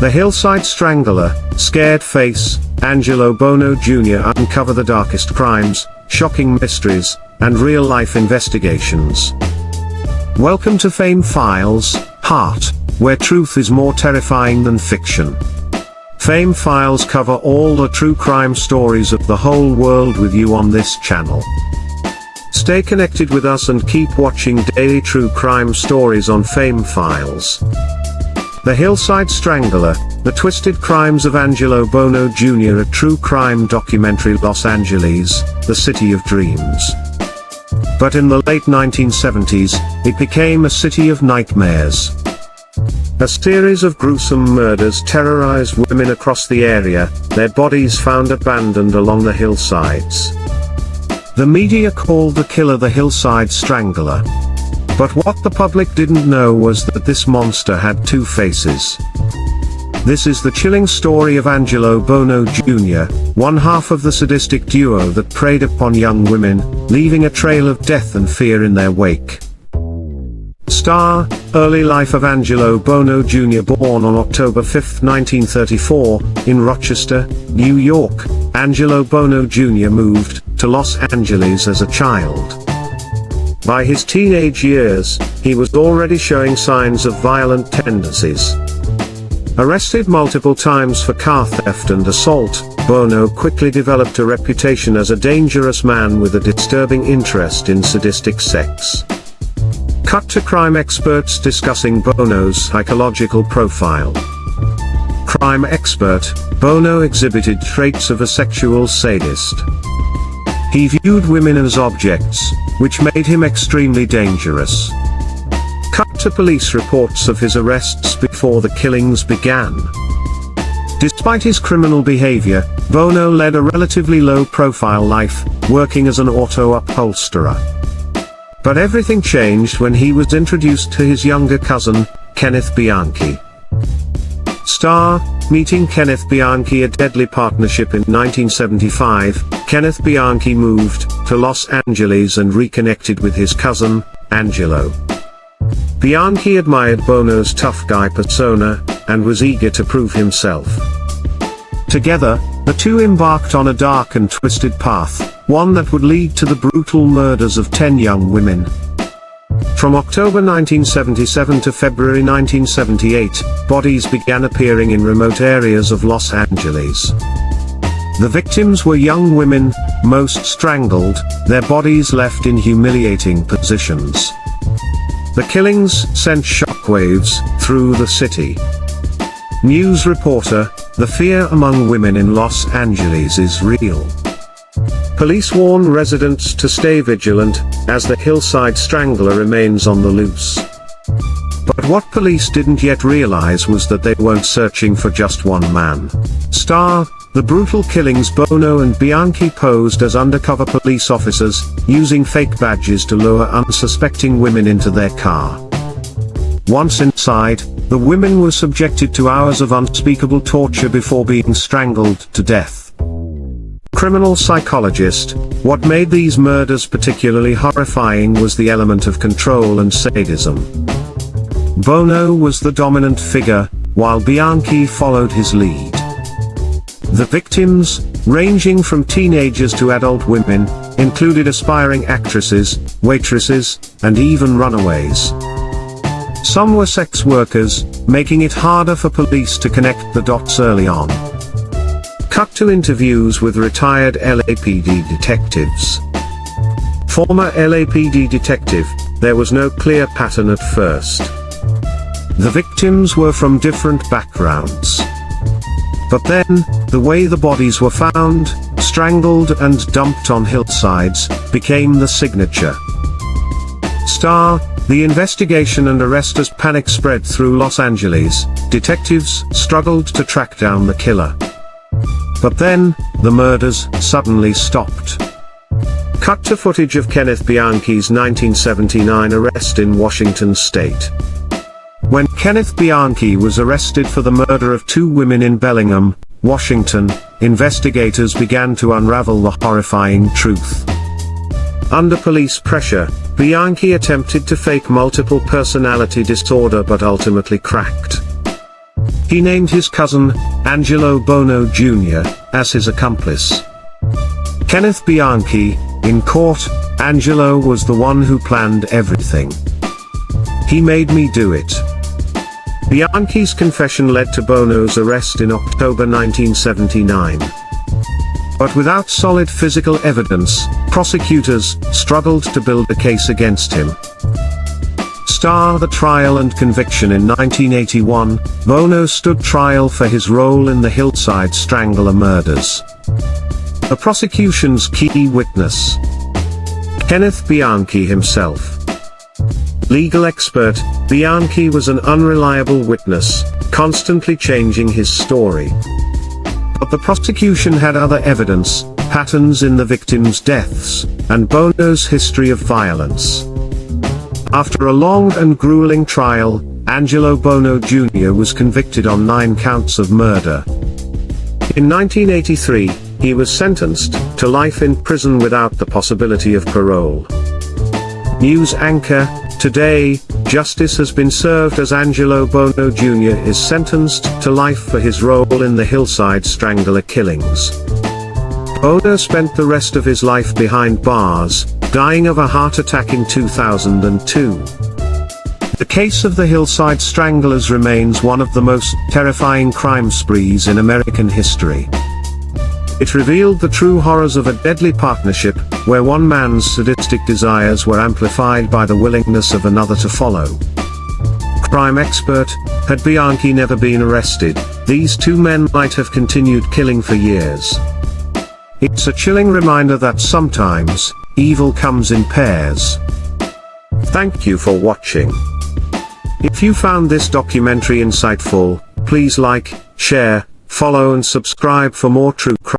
The Hillside Strangler, Scared Face, Angelo Buono Jr. uncover the darkest crimes, shocking mysteries, and real-life investigations. Welcome to Fame Files, Heart, where truth is more terrifying than fiction. Fame Files cover all the true crime stories of the whole world with you on this channel. Stay connected with us and keep watching daily true crime stories on Fame Files. The Hillside Strangler, The Twisted Crimes of Angelo Buono Jr. A true crime documentary. Los Angeles, the city of dreams. But in the late 1970s, it became a city of nightmares. A series of gruesome murders terrorized women across the area, their bodies found abandoned along the hillsides. The media called the killer the Hillside Strangler. But what the public didn't know was that this monster had two faces. This is the chilling story of Angelo Buono Jr., one half of the sadistic duo that preyed upon young women, leaving a trail of death and fear in their wake. Star, early life of Angelo Buono Jr. Born on October 5, 1934, in Rochester, New York, Angelo Buono Jr. moved to Los Angeles as a child. By his teenage years, he was already showing signs of violent tendencies. Arrested multiple times for car theft and assault, Buono quickly developed a reputation as a dangerous man with a disturbing interest in sadistic sex. Cut to crime experts discussing Buono's psychological profile. Crime expert, Buono exhibited traits of a sexual sadist. He viewed women as objects, which made him extremely dangerous. Cut to police reports of his arrests before the killings began. Despite his criminal behavior, Buono led a relatively low-profile life, working as an auto upholsterer. But everything changed when he was introduced to his younger cousin, Kenneth Bianchi. Star, meeting Kenneth Bianchi, a deadly partnership in 1975, Kenneth Bianchi moved to Los Angeles and reconnected with his cousin, Angelo. Bianchi admired Buono's tough guy persona, and was eager to prove himself. Together, the two embarked on a dark and twisted path, one that would lead to the brutal murders of 10 young women. From October 1977 to February 1978, bodies began appearing in remote areas of Los Angeles. The victims were young women, most strangled, their bodies left in humiliating positions. The killings sent shockwaves through the city. News reporter, the fear among women in Los Angeles is real. Police warn residents to stay vigilant, as the Hillside Strangler remains on the loose. But what police didn't yet realize was that they weren't searching for just one man. Star, the brutal killings. Buono and Bianchi posed as undercover police officers, using fake badges to lure unsuspecting women into their car. Once inside, the women were subjected to hours of unspeakable torture before being strangled to death. Criminal psychologist, what made these murders particularly horrifying was the element of control and sadism. Buono was the dominant figure, while Bianchi followed his lead. The victims, ranging from teenagers to adult women, included aspiring actresses, waitresses, and even runaways. Some were sex workers, making it harder for police to connect the dots early on. Cut to interviews with retired LAPD detectives. Former LAPD detective, there was no clear pattern at first. The victims were from different backgrounds. But then, the way the bodies were found, strangled and dumped on hillsides, became the signature. Star, the investigation and arrest as panic spread through Los Angeles, detectives struggled to track down the killer. But then, the murders suddenly stopped. Cut to footage of Kenneth Bianchi's 1979 arrest in Washington state. When Kenneth Bianchi was arrested for the murder of 2 women in Bellingham, Washington, investigators began to unravel the horrifying truth. Under police pressure, Bianchi attempted to fake multiple personality disorder but ultimately cracked. He named his cousin, Angelo Buono Jr., as his accomplice. Kenneth Bianchi, in court, Angelo was the one who planned everything. He made me do it. Bianchi's confession led to Buono's arrest in October 1979. But without solid physical evidence, prosecutors struggled to build a case against him. The trial and conviction in 1981, Buono stood trial for his role in the Hillside Strangler murders. The prosecution's key witness, Kenneth Bianchi himself. Legal expert, Bianchi was an unreliable witness, constantly changing his story. But the prosecution had other evidence, patterns in the victims' deaths, and Buono's history of violence. After a long and grueling trial, Angelo Buono Jr. was convicted on 9 counts of murder. In 1983, he was sentenced to life in prison without the possibility of parole. News anchor, today, justice has been served as Angelo Buono Jr. is sentenced to life for his role in the Hillside Strangler killings. Buono spent the rest of his life behind bars, dying of a heart attack in 2002. The case of the Hillside Stranglers remains one of the most terrifying crime sprees in American history. It revealed the true horrors of a deadly partnership, where one man's sadistic desires were amplified by the willingness of another to follow. Crime expert, had Bianchi never been arrested, these two men might have continued killing for years. It's a chilling reminder that sometimes, evil comes in pairs. Thank you for watching. If you found this documentary insightful, please like, share, follow and subscribe for more true crime.